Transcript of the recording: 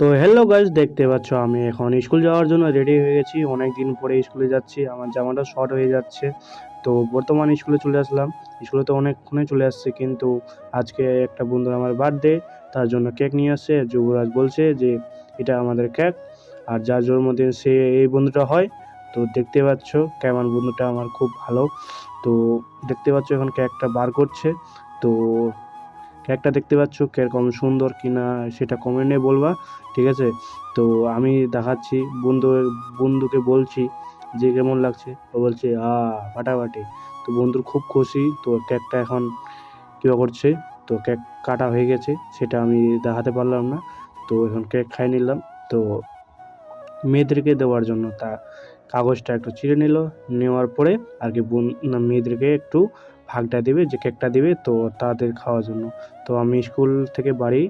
তো hello guys, দেখতে পাচ্ছ আমি এখন স্কুল যাওয়ার জন্য রেডি হয়ে গেছি। অনেক দিন পরে স্কুলে যাচ্ছি, আমার জামাটা শর্ট হয়ে যাচ্ছে। তো বর্তমান স্কুলে চলে আসলাম। স্কুলে তো অনেকক্ষণে চলে আসছে, কিন্তু আজকে একটা বন্ধুর আমার বার্থডে, তার জন্য কেক নিয়ে আসছে। যুবরাজ বলছে যে এটা আমাদের কেক, আর যার জন্মদিন সে এই বন্ধুটা হয়। তো দেখতে পাচ্ছ কেমন বন্ধুটা আমার খুব ভালো। তো দেখতে পাচ্ছ এখন কেকটা বার করছে। তো কেকটা দেখতে পাচ্ছ কিরকম সুন্দর কিনা সেটা কমেন্টে বলবা, ঠিক আছে? তো আমি দেখাচ্ছি বন্ধুকে বলছি যে কেমন লাগছে। ও বলছে ফাটাফাটি। তো বন্ধুর খুব খুশি। তো কেকটা এখন কীভাবে করছে, তো কেক কাটা হয়ে গেছে, সেটা আমি দেখাতে পারলাম না। তো এখন কেক খাই নিলাম। তো মেয়েদেরকে দেওয়ার জন্য তা কাগজটা একটু চিড়ে নিল, নেওয়ার পরে আর কি মেয়েদেরকে একটু ভাগটা দিবে, যে কেকটা দিবে তো তাদের খাওয়ার জন্য। তো আমি স্কুল থেকে বাড়ি